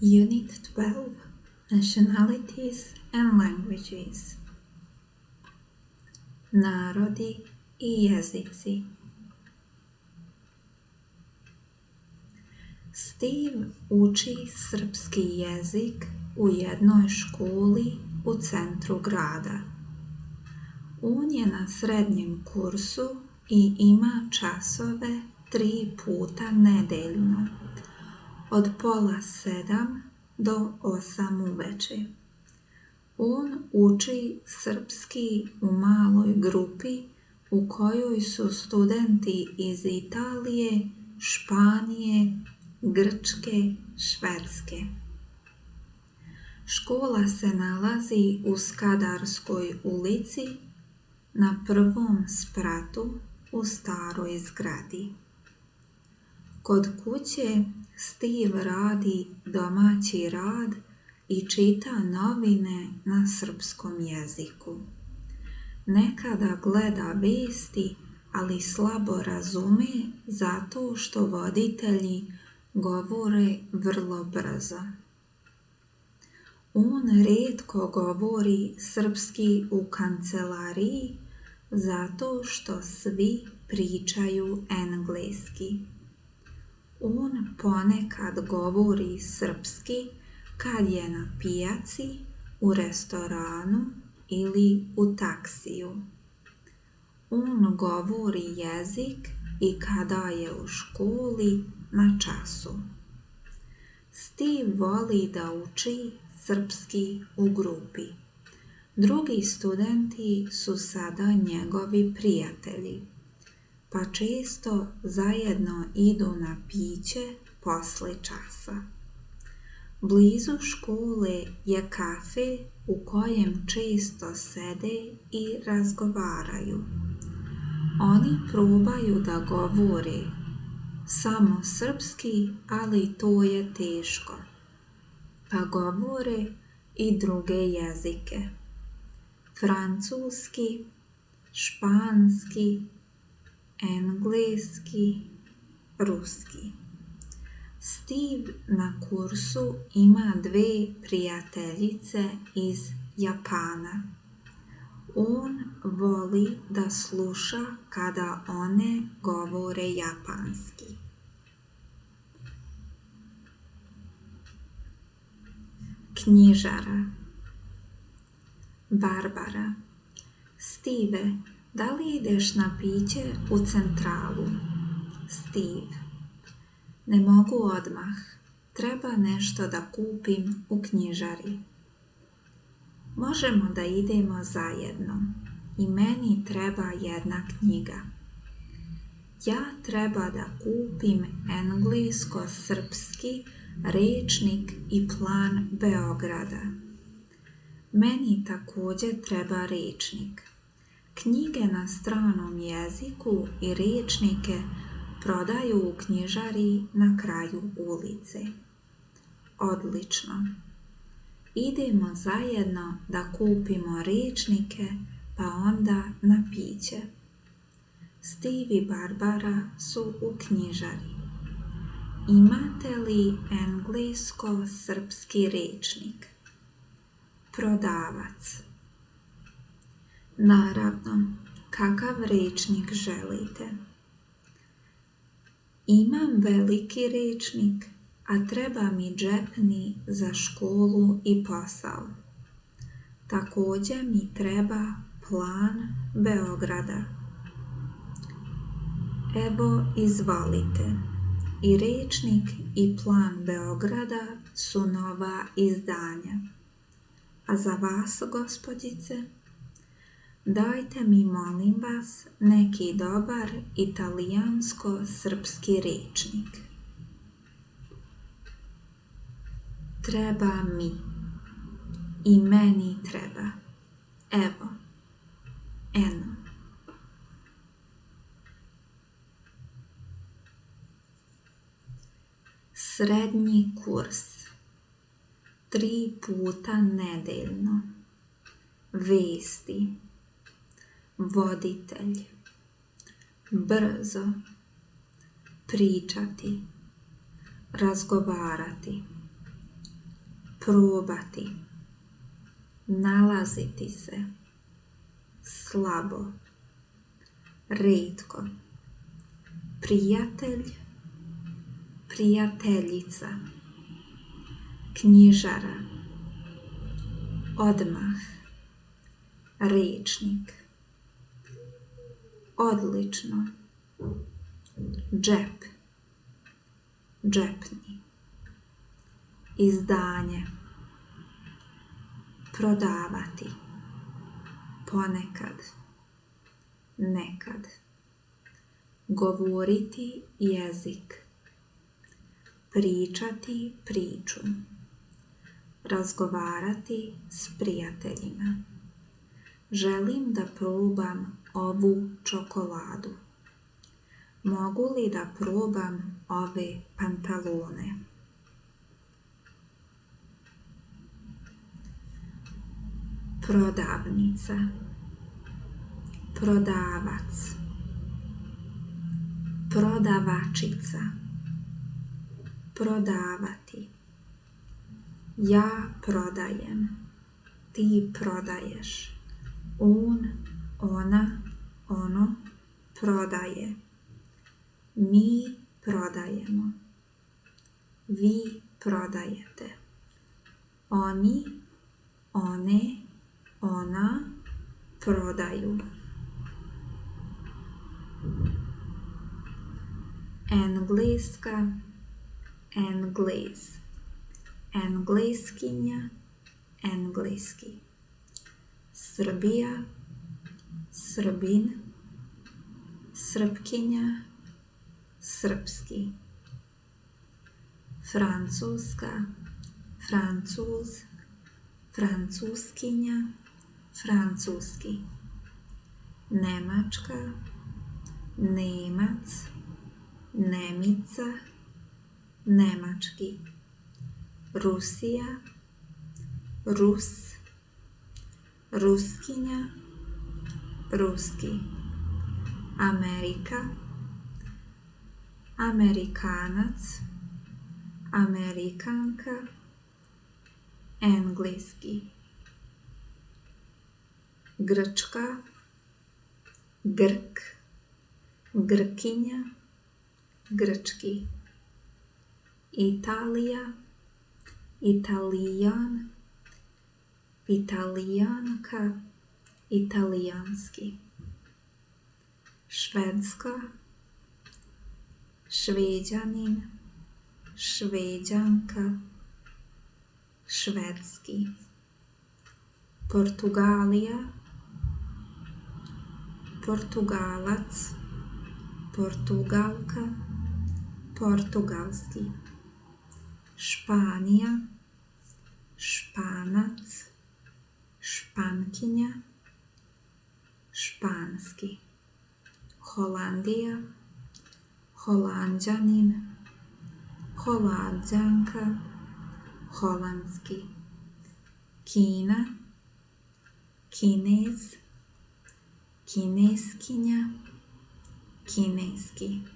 Unit 12 Nationalities and Languages. Narodi i jezici. Steve uči srpski jezik u jednoj školi u centru grada. On je na srednjem kursu i ima časove 3 puta nedeljno, od 6:30 do 8 uveče. On uči srpski u maloj grupi u kojoj su studenti iz Italije, Španije, Grčke, Švedske. Škola se nalazi u Skadarskoj ulici na 1. spratu u staroj zgradi. Kod kuće Steve radi domaći rad i čita novine na srpskom jeziku. Nekada gleda vesti, ali slabo razume zato što voditelji govore vrlo brzo. On rijetko govori srpski u kancelariji zato što svi pričaju engleski. On ponekad govori srpski kad je na pijaci, u restoranu ili u taksiju. On govori jezik i kada je u školi na času. Steve voli da uči srpski u grupi. Drugi studenti su sada njegovi prijatelji, pa često zajedno idu na piće posle časa. Blizu škole je kafe u kojem često sede i razgovaraju. Oni probaju da govore samo srpski, ali to je teško, pa govore i druge jezike: francuski, španski, engleski, ruski. Steve na kursu ima 2 prijateljice iz Japana. On voli da sluša kada one govore japanski. Knjižara. Barbara: Steve, da li ideš na piće u centralu? Steve: ne mogu odmah, treba nešto da kupim u knjižari. Možemo da idemo zajedno, i meni treba jedna knjiga. Ja treba da kupim englesko-srpski rečnik i plan Beograda. Meni također treba rečnik. Knjige na stranom jeziku i rečnike prodaju u knjižari na kraju ulice. Odlično. Idemo zajedno da kupimo rečnike, pa onda na piće. Steve i Barbara su u knjižari. Imate li englesko-srpski rečnik? Prodavac: naravno, kakav rečnik želite? Imam veliki rečnik, a treba mi džepni za školu i posao. Također mi treba plan Beograda. Evo, izvolite. I rečnik i plan Beograda su nova izdanja. A za vas, gospođice? Dajte mi, molim vas, neki dobar italijansko-srpski rečnik. Treba mi. I meni treba. Evo. Eno. Srednji kurs. 3 puta nedeljno. Vesti. Voditelj. Brzo. Pričati. Razgovarati. probati, nalaziti se, slabo, rijetko, prijatelj, prijateljica, knjižara, odmah, rječnik, odlično, džep, džepni, izdanje, prodavati, ponekad, nekad, govoriti jezik, pričati priču, razgovarati s prijateljima. Želim da probam ovu čokoladu. Mogu li da probam ove pantalone? Prodavnica, prodavac, prodavačica, prodavati. Ja prodajem, ti prodaješ, on, ona, ono prodaje, mi prodajemo, vi prodajete, oni, one, ona prodaju. Engleska, Englez, engleskinja, engleski, Srbija, Srbin, Srpkinja, srpski, Francuska, Francuz, Francuskinja, francuski, Nemačka, Nemac, Nemica, nemački, Rusija, Rus, Ruskinja, ruski, Amerika, Amerikanac, Amerikanka, engleski, Grčka, Grk, Grkinja, grčki, Italija, Italijan, Italijanka, italijanski, Švedska, Šveđanin, Šveđanka, švedski, Portugalija, Portugalac, Portugalka, portugalski, Španija, Španac, Špankinja, španski, Holandija, Holanđanin, Holanđanka, holandski, Kina, Kinez, kineskinja, kineski.